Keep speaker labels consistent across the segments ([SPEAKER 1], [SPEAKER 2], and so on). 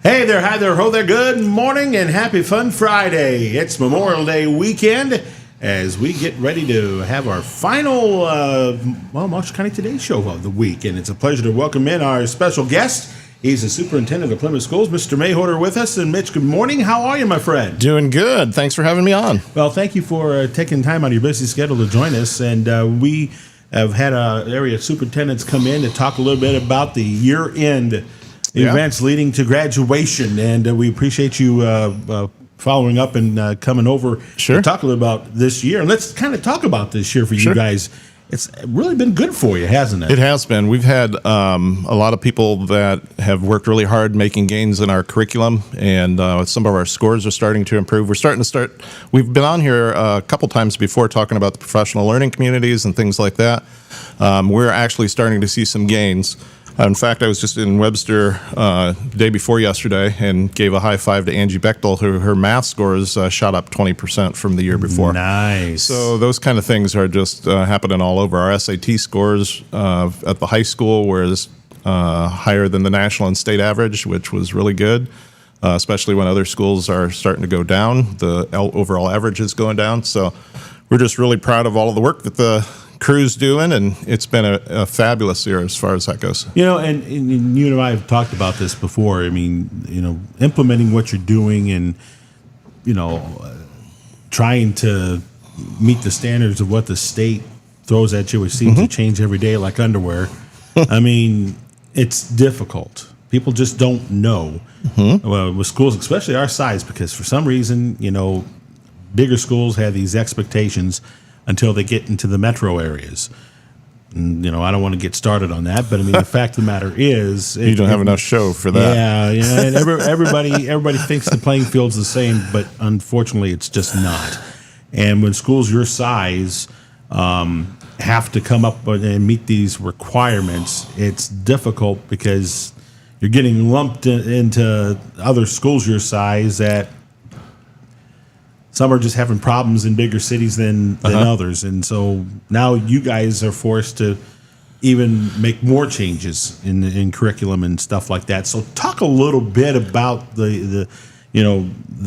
[SPEAKER 1] Hey there, hi there, ho there, good morning and happy fun Friday. It's Memorial Day weekend as we get ready to have our final, Marshall County Today show of the week. And it's a pleasure to welcome in our special guest. He's the superintendent of Plymouth Schools, Mr. Mayhorter with us. And Mitch, good morning. How are you, my friend?
[SPEAKER 2] Doing good. Thanks for having me on.
[SPEAKER 1] Well, thank you for taking time out of your busy schedule to join us. And we have had area superintendents come in to talk a little bit about the year-end events leading to graduation, and we appreciate you following up and coming over to talk a little about this year. And let's kind of talk about this year for you guys. It's really been good for you, hasn't it?
[SPEAKER 2] It has been. We've had a lot of people that have worked really hard making gains in our curriculum, and some of our scores are starting to improve. We've been on here a couple times before talking about the professional learning communities and things like that. We're actually starting to see some gains. In fact, I was just in Webster the day before yesterday and gave a high five to Angie Bechtel, who her math scores shot up 20% from the year before.
[SPEAKER 1] Nice.
[SPEAKER 2] So those kind of things are just happening all over. Our SAT scores at the high school were higher than the national and state average, which was really good, especially when other schools are starting to go down. The overall average is going down. So we're just really proud of all of the work that the crew's doing, and it's been a fabulous year as far as that goes.
[SPEAKER 1] You know, and you and I have talked about this before. I mean, you know, implementing what you're doing and, you know, trying to meet the standards of what the state throws at you, which seems to change every day like underwear. I mean, it's difficult. People just don't know. Well, with schools, especially our size, because for some reason, you know, bigger schools have these expectations until they get into the metro areas. And, you know, I don't want to get started on that, but I mean, the fact of the matter is,
[SPEAKER 2] you don't have enough show for that.
[SPEAKER 1] Yeah, you know, and everybody thinks the playing field's the same, but unfortunately, it's just not. And when schools your size have to come up and meet these requirements, it's difficult because you're getting lumped into other schools your size that some are just having problems in bigger cities than others. And so now you guys are forced to even make more changes in curriculum and stuff like that. So talk a little bit about the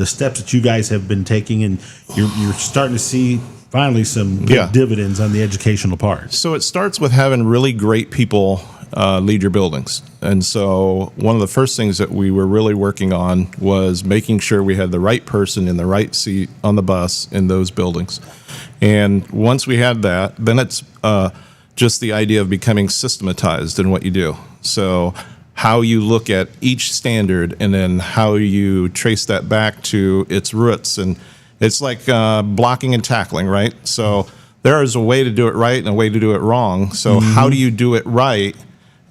[SPEAKER 1] steps that you guys have been taking, and you're starting to see finally some good dividends on the educational part.
[SPEAKER 2] So it starts with having really great people lead your buildings. And so one of the first things that we were really working on was making sure we had the right person in the right seat on the bus in those buildings. And once we had that, then it's just the idea of becoming systematized in what you do. So how you look at each standard and then how you trace that back to its roots. And it's like blocking and tackling, right? So there is a way to do it right and a way to do it wrong. So how do you do it right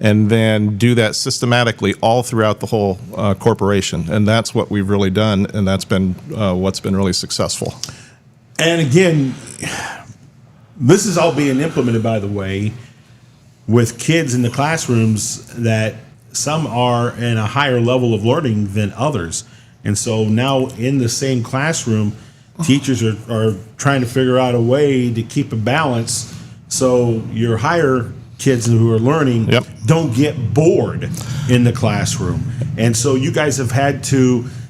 [SPEAKER 2] and then do that systematically all throughout the whole corporation? And that's what we've really done, and that's been what's been really successful.
[SPEAKER 1] And again, this is all being implemented, by the way, with kids in the classrooms that some are in a higher level of learning than others. And so now in the same classroom, teachers are trying to figure out a way to keep a balance so your higher kids who are learning don't get bored in the classroom. And so you guys have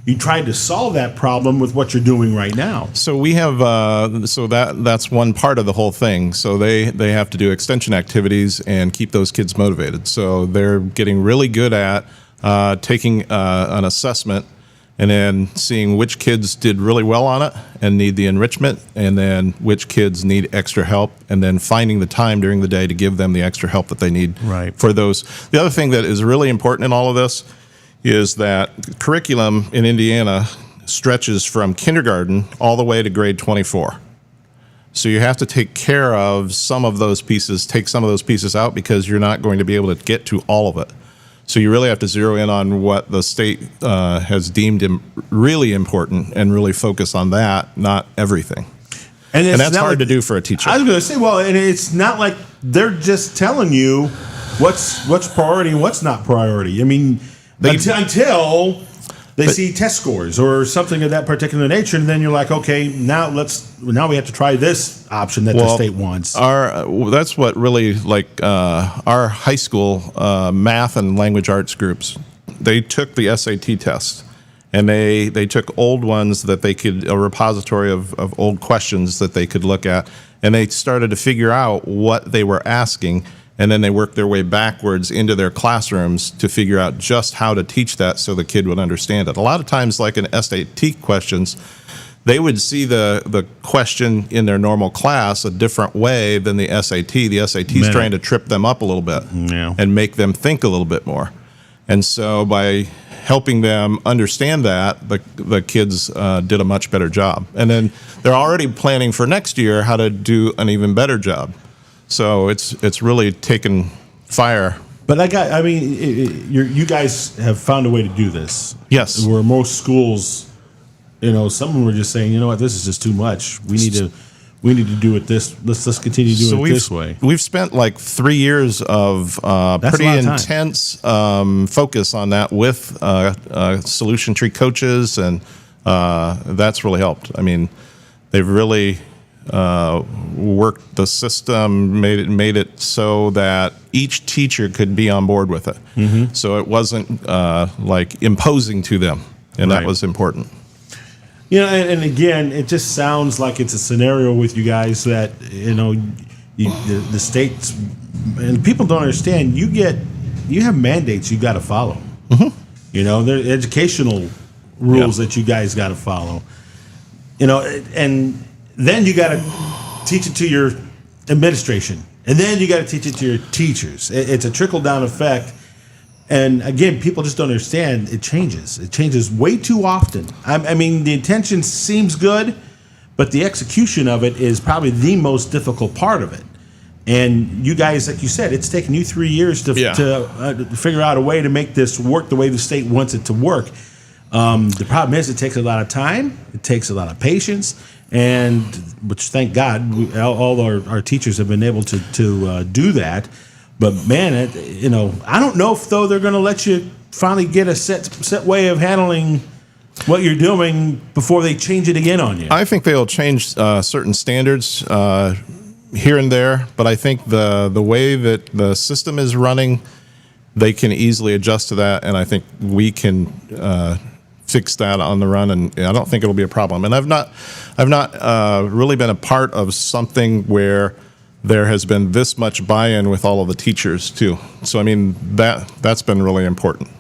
[SPEAKER 1] you tried to solve that problem with what you're doing right now.
[SPEAKER 2] So we have, that's one part of the whole thing. So they have to do extension activities and keep those kids motivated. So they're getting really good at taking an assessment and then seeing which kids did really well on it and need the enrichment, and then which kids need extra help, and then finding the time during the day to give them the extra help that they need for those. The other thing that is really important in all of this is that curriculum in Indiana stretches from kindergarten all the way to grade 24. So you have to take care of some of those pieces, take some of those pieces out, because you're not going to be able to get to all of it. So you really have to zero in on what the state has deemed really important and really focus on that, not everything. And that's hard to do for a teacher.
[SPEAKER 1] I was going to say, well, and it's not like they're just telling you what's priority and what's not priority. I mean, until they see test scores or something of that particular nature, and then you're like, okay, now we have to try this option that the state wants.
[SPEAKER 2] That's what really, like, our high school math and language arts groups they took the SAT test, and they took old ones that they could, a repository of old questions that they could look at, and they started to figure out what they were asking, and then they worked their way backwards into their classrooms to figure out just how to teach that so the kid would understand it. A lot of times, like in SAT questions, they would see the question in their normal class a different way than the SAT. The SAT is trying to trip them up a little bit and make them think a little bit more. And so by helping them understand that, the kids did a much better job. And then they're already planning for next year how to do an even better job. So it's really taken fire.
[SPEAKER 1] But you guys have found a way to do this.
[SPEAKER 2] Yes.
[SPEAKER 1] Where most schools, some of them were just saying, you know what, this is just too much. We need to do it this. Let's continue doing it this way.
[SPEAKER 2] We've spent like 3 years of pretty intense focus on that with solution tree coaches, and that's really helped. I mean, they've really worked the system, made it so that each teacher could be on board with it. Mm-hmm. So it wasn't like imposing to them, and that was important.
[SPEAKER 1] And again, it just sounds like it's a scenario with you guys that the states and people don't understand. You have mandates you got to follow. Mm-hmm. There are educational rules that you guys got to follow. And then you got to teach it to your administration, and then you got to teach it to your teachers. It's a trickle down effect. And again, people just don't understand. It changes. It changes way too often. I mean, the intention seems good, but the execution of it is probably the most difficult part of it. And you guys, like you said, it's taken you 3 years to figure out a way to make this work the way the state wants it to work. The problem is, it takes a lot of time. It takes a lot of patience, and which, thank God, all our teachers have been able to do that. But man, I don't know if though they're going to let you finally get a set way of handling what you're doing before they change it again on you.
[SPEAKER 2] I think they'll change certain standards here and there, but I think the way that the system is running, they can easily adjust to that, and I think we can fix that on the run, and I don't think it'll be a problem. And I've not really been a part of something where there has been this much buy-in with all of the teachers too. So I mean, that's been really important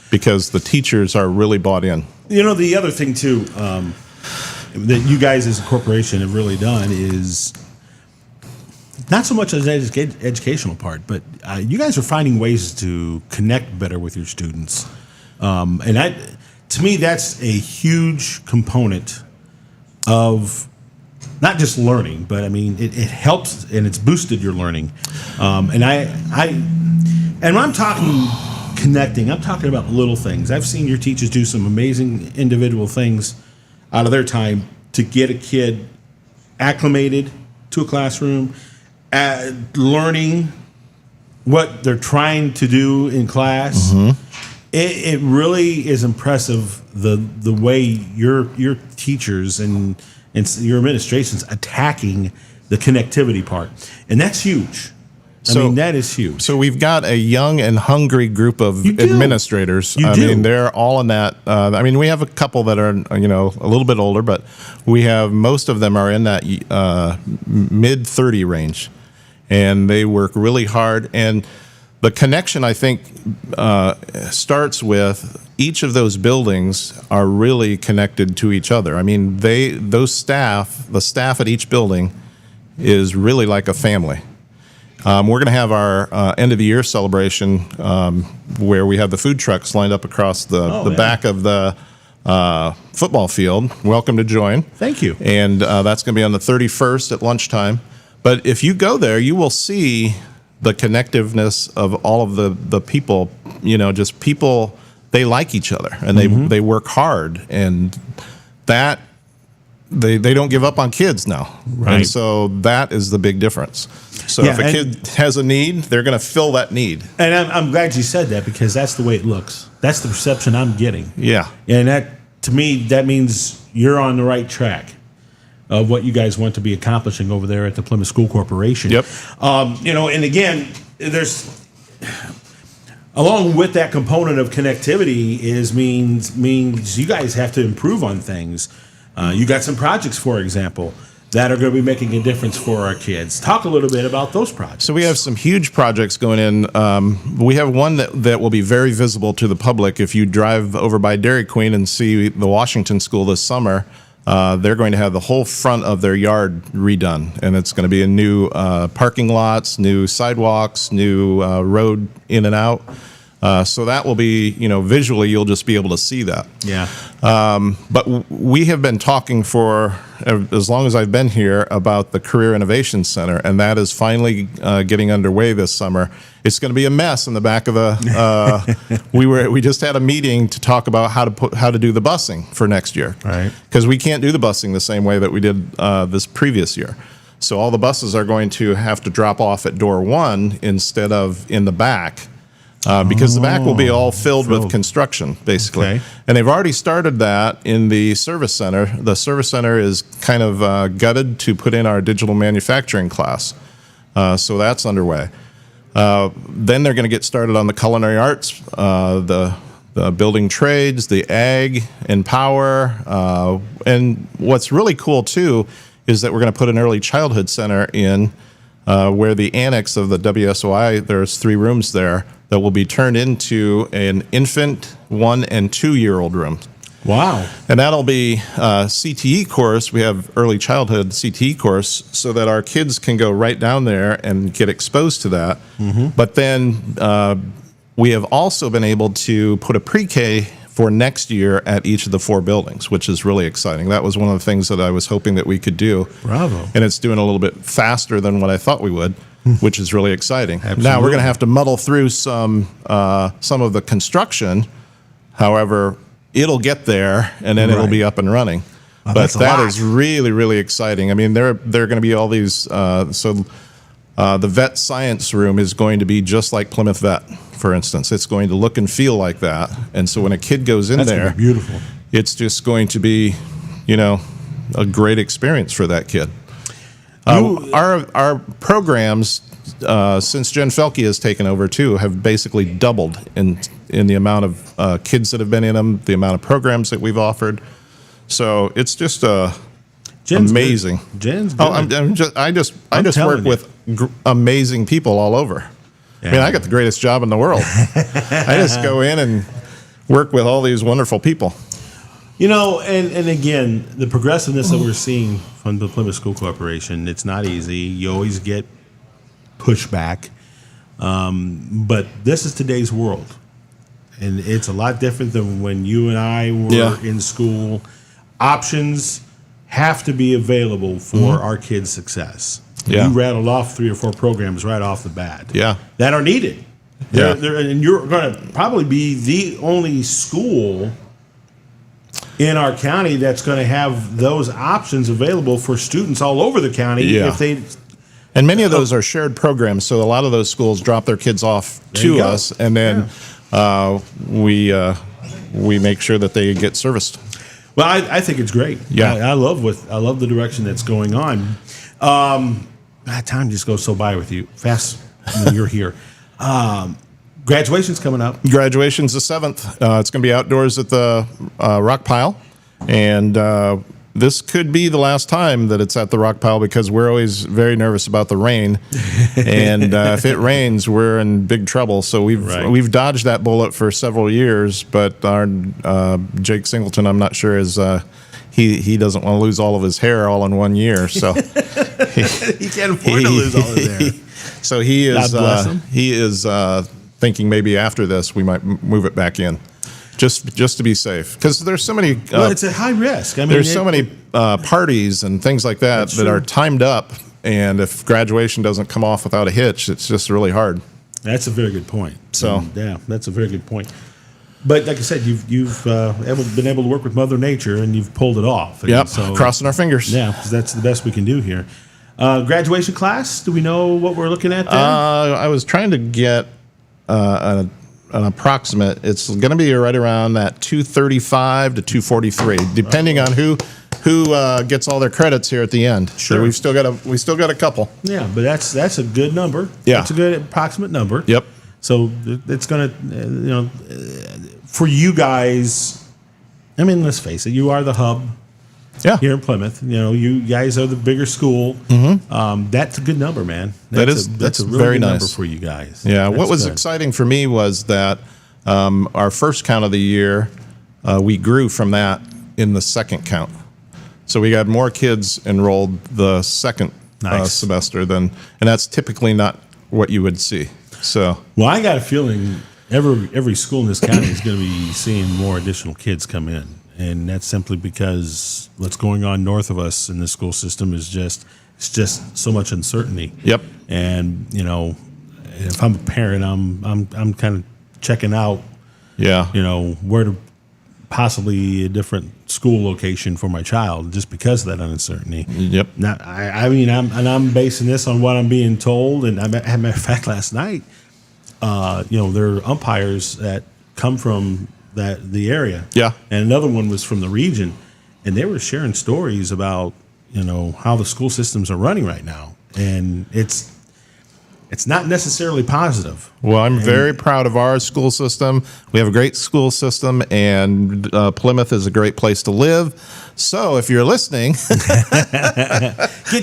[SPEAKER 2] because the teachers are really bought in.
[SPEAKER 1] The other thing too that you guys as a corporation have really done is not so much as the educational part, but you guys are finding ways to connect better with your students, and to me that's a huge component of not just learning, but I mean, it helps and it's boosted your learning. And when I'm talking connecting, I'm talking about little things. I've seen your teachers do some amazing individual things out of their time to get a kid acclimated to a classroom, learning what they're trying to do in class. Mm-hmm. It really is impressive the way your teachers and your administration's attacking the connectivity part, and that's huge. I mean, that is huge.
[SPEAKER 2] So we've got a young and hungry group of administrators. I mean, they're all in that. I mean, we have a couple that are a little bit older, but we have most of them are in that mid-30 range, and they work really hard. And the connection, I think, starts with each of those buildings are really connected to each other. I mean, the staff at each building is really like a family. We're going to have our end of the year celebration where we have the food trucks lined up across the back of the football field. Welcome to join.
[SPEAKER 1] Thank you.
[SPEAKER 2] And that's going to be on the 31st at lunchtime. But if you go there, you will see the connectiveness of all of the people, just people. They like each other, and they work hard, and that they don't give up on kids now. Right. And so that is the big difference. So if a kid has a need, they're going to fill that need.
[SPEAKER 1] And I'm glad you said that, because that's the way it looks. That's the perception I'm getting.
[SPEAKER 2] Yeah.
[SPEAKER 1] And that, to me, that means you're on the right track of what you guys want to be accomplishing over there at the Plymouth School Corporation.
[SPEAKER 2] Yep.
[SPEAKER 1] And again, there's along with that component of connectivity means you guys have to improve on things. You got some projects, for example, that are going to be making a difference for our kids. Talk a little bit about those projects.
[SPEAKER 2] So we have some huge projects going in. We have one that will be very visible to the public. If you drive over by Dairy Queen and see the Washington School this summer, they're going to have the whole front of their yard redone. And it's going to be a new parking lots, new sidewalks, new road in and out. So that will be, visually, you'll just be able to see that.
[SPEAKER 1] Yeah.
[SPEAKER 2] But we have been talking for as long as I've been here about the Career Innovation Center, and that is finally getting underway this summer. It's going to be a mess in the back of the. We just had a meeting to talk about how to do the busing for next year,
[SPEAKER 1] right?
[SPEAKER 2] Because we can't do the busing the same way that we did this previous year. So all the buses are going to have to drop off at door 1 instead of in the back. Because the back will be all filled with construction, basically.
[SPEAKER 1] Okay.
[SPEAKER 2] And they've already started that in the service center. The service center is kind of gutted to put in our digital manufacturing class. So that's underway. Then they're going to get started on the culinary arts, the building trades, the ag and power. And what's really cool, too, is that we're going to put an early childhood center in where the annex of the WSOI, there's 3 rooms there, that will be turned into an infant 1 and 2-year-old room.
[SPEAKER 1] Wow.
[SPEAKER 2] And that'll be a CTE course. We have early childhood CTE course so that our kids can go right down there and get exposed to that. Mm-hmm. But then we have also been able to put a pre-K for next year at each of the 4 buildings, which is really exciting. That was one of the things that I was hoping that we could do.
[SPEAKER 1] Bravo.
[SPEAKER 2] And it's doing a little bit faster than what I thought we would, which is really exciting.
[SPEAKER 1] Absolutely.
[SPEAKER 2] Now we're going to have to muddle through some of the construction. However, it'll get there, and then it'll be up and running.
[SPEAKER 1] Wow,
[SPEAKER 2] but that
[SPEAKER 1] lot.
[SPEAKER 2] is really, really exciting. I mean, there are going to be all these. The vet science room is going to be just like Plymouth Vet, for instance. It's going to look and feel like that. And so when a kid goes in
[SPEAKER 1] That's
[SPEAKER 2] there,
[SPEAKER 1] gonna be beautiful.
[SPEAKER 2] It's just going to be, a great experience for that kid. Our programs, since Jen Felke has taken over too, have basically doubled in the amount of kids that have been in them, the amount of programs that we've offered. So it's just
[SPEAKER 1] Jen's
[SPEAKER 2] amazing.
[SPEAKER 1] Good. Jen's good.
[SPEAKER 2] I just work with amazing people all over. Yeah. I mean, I got the greatest job in the world. I just go in and work with all these wonderful people.
[SPEAKER 1] And again, the progressiveness that we're seeing from the Plymouth School Corporation, it's not easy. You always get pushback. But this is today's world. And it's a lot different than when you and I were in school. Options have to be available for our kids' success.
[SPEAKER 2] Yeah.
[SPEAKER 1] You rattled off 3 or 4 programs right off the bat.
[SPEAKER 2] Yeah.
[SPEAKER 1] That are needed.
[SPEAKER 2] Yeah.
[SPEAKER 1] And you're going to probably be the only school in our county that's going to have those options available for students all over the county if they.
[SPEAKER 2] And many of those are shared programs, so a lot of those schools drop their kids off to us, and then we make sure that they get serviced.
[SPEAKER 1] Well, I think it's great.
[SPEAKER 2] Yeah,
[SPEAKER 1] I love the direction that's going on. Time just goes so by with you fast when you're here. Graduation's coming up.
[SPEAKER 2] Graduation's the 7th. It's going to be outdoors at the rock pile, and this could be the last time that it's at the rock pile because we're always very nervous about the rain, and if it rains, we're in big trouble. So we've dodged that bullet for several years, but our Jake Singleton, I'm not sure is. He doesn't want to lose all of his hair all in one year, so
[SPEAKER 1] he can't afford to lose all his hair.
[SPEAKER 2] So he is.
[SPEAKER 1] God bless him.
[SPEAKER 2] He is thinking maybe after this we might move it back in, just to be safe, because there's so many.
[SPEAKER 1] Well, it's a high risk. I mean,
[SPEAKER 2] there's so many parties and things like that that are timed up, and if graduation doesn't come off without a hitch, it's just really hard.
[SPEAKER 1] That's a very good point. So that's a very good point. But like I said, you've been able to work with Mother Nature, and you've pulled it off.
[SPEAKER 2] Yep,
[SPEAKER 1] so,
[SPEAKER 2] crossing our fingers.
[SPEAKER 1] Yeah, because that's the best we can do here. Graduation class, do we know what we're looking at there?
[SPEAKER 2] I was trying to get an approximate. It's going to be right around that 235 to 243, depending on who gets all their credits here at the end.
[SPEAKER 1] Sure,
[SPEAKER 2] so we still got a couple.
[SPEAKER 1] Yeah, but that's a good number.
[SPEAKER 2] Yeah,
[SPEAKER 1] that's a good approximate number.
[SPEAKER 2] Yep.
[SPEAKER 1] So it's going to, for you guys, I mean, let's face it, you are the hub here in Plymouth. You guys are the bigger school. That's a good number, man. That's a really
[SPEAKER 2] very
[SPEAKER 1] good
[SPEAKER 2] nice
[SPEAKER 1] number for you guys.
[SPEAKER 2] Yeah.
[SPEAKER 1] That's
[SPEAKER 2] What was
[SPEAKER 1] good.
[SPEAKER 2] exciting for me was that our first count of the year, we grew from that in the second count. So we got more kids enrolled the second semester and that's typically not what you would see. So,
[SPEAKER 1] well, I got a feeling every school in this county is going to be seeing more additional kids come in, and that's simply because what's going on north of us in the school system is it's just so much uncertainty.
[SPEAKER 2] Yep.
[SPEAKER 1] And if I'm a parent, I'm kind of checking out.
[SPEAKER 2] Yeah.
[SPEAKER 1] Where to possibly a different school location for my child just because of that uncertainty.
[SPEAKER 2] Yep.
[SPEAKER 1] Now, I'm basing this on what I'm being told, and as a matter of fact, last night, there are umpires that come from the area.
[SPEAKER 2] Yeah.
[SPEAKER 1] And another one was from the region, and they were sharing stories about how the school systems are running right now, and it's not necessarily positive.
[SPEAKER 2] Well, I'm very proud of our school system. We have a great school system, and Plymouth is a great place to live. So if you're listening,
[SPEAKER 1] get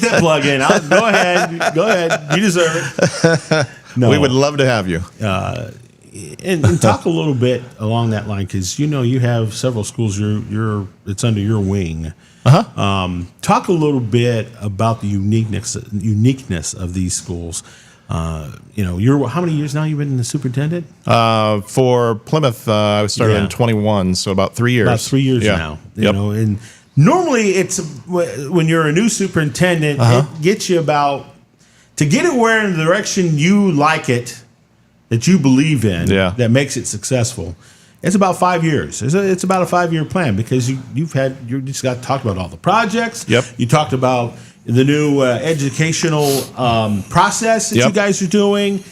[SPEAKER 1] that plug in. Go ahead. You deserve it. No,
[SPEAKER 2] we would love to have you.
[SPEAKER 1] And talk a little bit along that line, because you have several schools. It's under your wing. Talk a little bit about the uniqueness of these schools. You're how many years now you've been the superintendent?
[SPEAKER 2] For Plymouth, I started in 21, so about 3 years.
[SPEAKER 1] About 3 years now. And normally it's when you're a new superintendent, it gets you to get it where in the direction you like it, that you believe in, that makes it successful. It's about 5 years. It's about a 5-year plan, because you just got talked about all the projects.
[SPEAKER 2] Yep.
[SPEAKER 1] You talked about the new educational process that you guys are doing.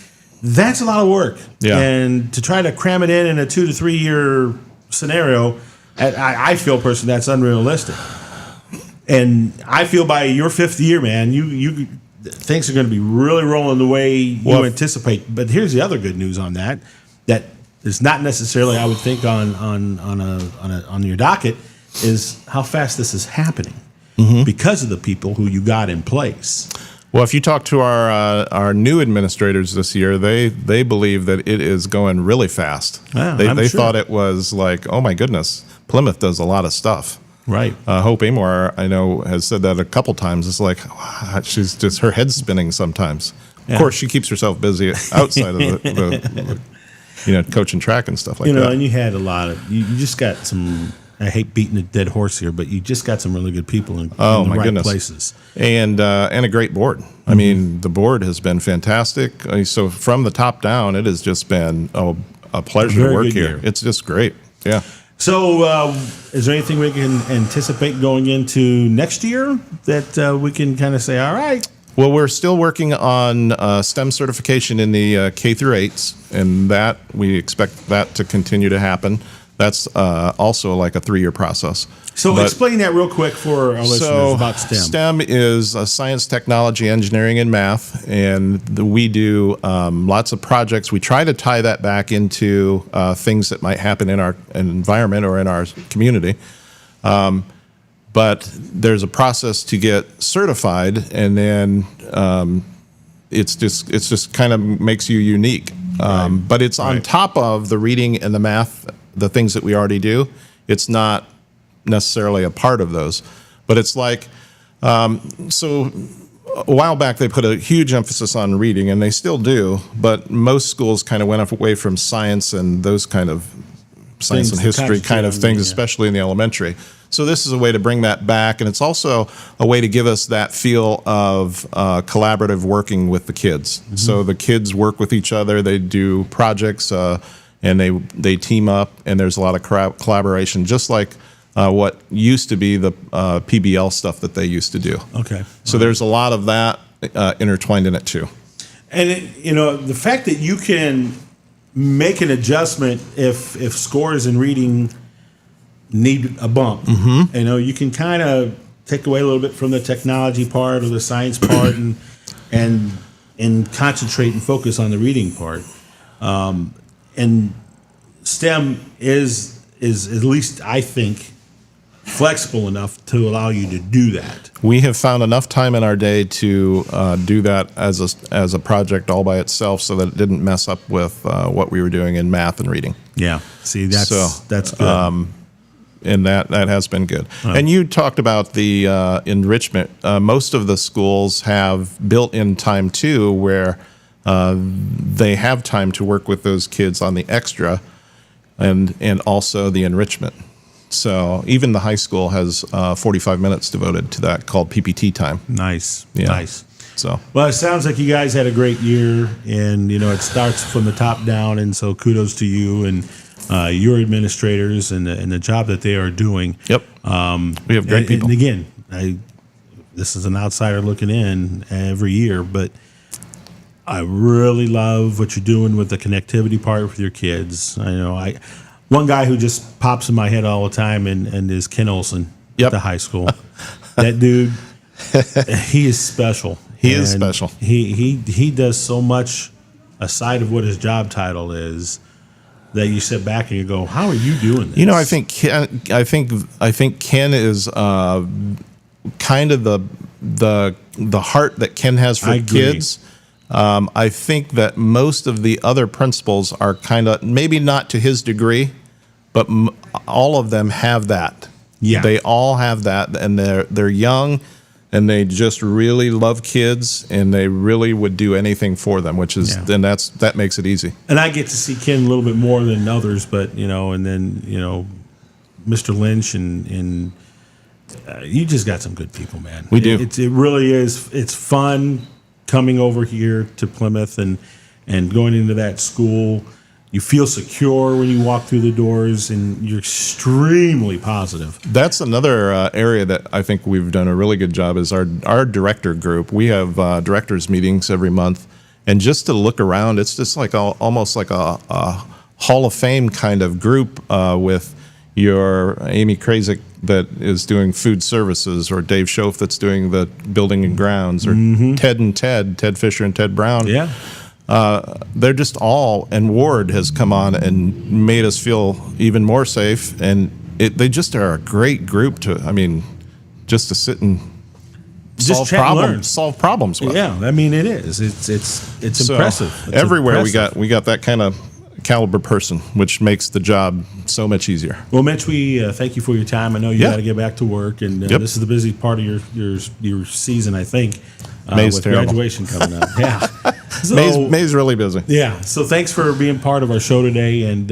[SPEAKER 1] That's a lot of work.
[SPEAKER 2] Yeah.
[SPEAKER 1] And to try to cram it in a 2 to 3 year scenario, I feel personally that's unrealistic. And I feel by your 5th year, man, you things are going to be really rolling the way you anticipate. But here's the other good news on that is not necessarily, I would think, on your docket, is how fast this is happening. Because of the people who you got in place.
[SPEAKER 2] Well, if you talk to our new administrators this year, they believe that it is going really fast.
[SPEAKER 1] Yeah,
[SPEAKER 2] they thought it was like, oh my goodness, Plymouth does a lot of stuff.
[SPEAKER 1] Right.
[SPEAKER 2] Hope Amor, I know, has said that a couple times. It's like, wow, she's just, her head's spinning sometimes. Yeah. Of course, she keeps herself busy outside of the coaching track and stuff like that.
[SPEAKER 1] And you had a lot of, you just got some, I hate beating a dead horse here, but you just got some really good people in the right places.
[SPEAKER 2] And a great board. I mean, the board has been fantastic. So from the top down, it has just been a pleasure to work here. Year. It's just great. Yeah.
[SPEAKER 1] So is there anything we can anticipate going into next year that we can kind of say, all right?
[SPEAKER 2] Well, we're still working on STEM certification in the K through 8s, and that we expect that to continue to happen. That's also like a 3-year process.
[SPEAKER 1] So explain that real quick for our listeners about STEM.
[SPEAKER 2] STEM is science, technology, engineering, and math, and we do lots of projects. We try to tie that back into things that might happen in our environment or in our community. But there's a process to get certified, and then it's just kind of makes you unique. But it's on top of the reading and the math, the things that we already do. It's not necessarily a part of those, but it's like, so a while back they put a huge emphasis on reading, and they still do, but most schools kind of went away from science and those kind of science and history kind of things, especially in the elementary. So this is a way to bring that back, and it's also a way to give us that feel of collaborative working with the kids. Mm-hmm. So the kids work with each other, they do projects, and they team up, and there's a lot of collaboration, just like what used to be the PBL stuff that they used to do.
[SPEAKER 1] Okay.
[SPEAKER 2] So there's a lot of that intertwined in it too.
[SPEAKER 1] And the fact that you can make an adjustment if scores in reading need a bump. Mm-hmm. You can kind of take away a little bit from the technology part or the science part and concentrate and focus on the reading part. And STEM is at least, I think, flexible enough to allow you to do that.
[SPEAKER 2] We have found enough time in our day to do that as a project all by itself, so that it didn't mess up with what we were doing in math and reading.
[SPEAKER 1] Yeah. See, that's good.
[SPEAKER 2] And that has been good. And you talked about the enrichment. Most of the schools have built-in time too, where they have time to work with those kids on the extra, and also the enrichment. So even the high school has 45 minutes devoted to that, called PPT time.
[SPEAKER 1] Nice.
[SPEAKER 2] Yeah.
[SPEAKER 1] Nice.
[SPEAKER 2] So,
[SPEAKER 1] well, it sounds like you guys had a great year, and it starts from the top down, and so kudos to you and your administrators and the job that they are doing.
[SPEAKER 2] Yep. We have great people.
[SPEAKER 1] And again, this is an outsider looking in every year, but I really love what you're doing with the connectivity part with your kids. One guy who just pops in my head all the time and is Ken Olson
[SPEAKER 2] Yep.
[SPEAKER 1] at the high school. That dude, he is special.
[SPEAKER 2] He is special.
[SPEAKER 1] He does so much aside of what his job title is that you sit back and you go, "How are you doing this?"
[SPEAKER 2] I think Ken is kind of the heart that Ken has for kids. I think that most of the other principals are kind of, maybe not to his degree, but all of them have that.
[SPEAKER 1] Yeah,
[SPEAKER 2] they all have that, and they're young, and they just really love kids, and they really would do anything for them, which is that makes it easy.
[SPEAKER 1] And I get to see Ken a little bit more than others, but and then Mr. Lynch and you just got some good people, man.
[SPEAKER 2] We do.
[SPEAKER 1] It really is. It's fun coming over here to Plymouth and going into that school. You feel secure when you walk through the doors, and you're extremely positive.
[SPEAKER 2] That's another area that I think we've done a really good job, is our director group. We have directors meetings every month, and just to look around, it's just like almost like a Hall of Fame kind of group, with your Amy Krasik that is doing food services, or Dave Schoaf that's doing the building and grounds, or Ted Fisher and Ted Brown.
[SPEAKER 1] Yeah.
[SPEAKER 2] They're just all, and Ward has come on and made us feel even more safe, and they just are a great group just to sit and solve problems with.
[SPEAKER 1] Yeah, it is. It's
[SPEAKER 2] so
[SPEAKER 1] impressive. It's
[SPEAKER 2] everywhere
[SPEAKER 1] impressive.
[SPEAKER 2] we got that kind of caliber person, which makes the job so much easier.
[SPEAKER 1] Well, Mitch, we thank you for your time. I know you got to get back to work, and this is the busy part of your season, I think.
[SPEAKER 2] May's
[SPEAKER 1] with
[SPEAKER 2] terrible.
[SPEAKER 1] Graduation coming up. Yeah. So,
[SPEAKER 2] May's really busy.
[SPEAKER 1] Yeah. So thanks for being part of our show today. And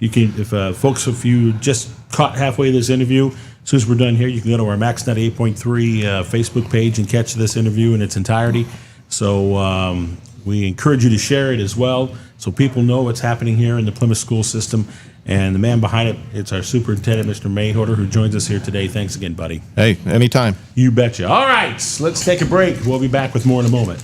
[SPEAKER 1] you can, if you just caught halfway this interview, as soon as we're done here, you can go to our MaxNet 8.3 Facebook page and catch this interview in its entirety. So we encourage you to share it as well, so people know what's happening here in the Plymouth school system. And the man behind it, it's our superintendent, Mr. Mayhorter, who joins us here today. Thanks again, buddy.
[SPEAKER 2] Hey, anytime.
[SPEAKER 1] You betcha. All right, let's take a break. We'll be back with more in a moment.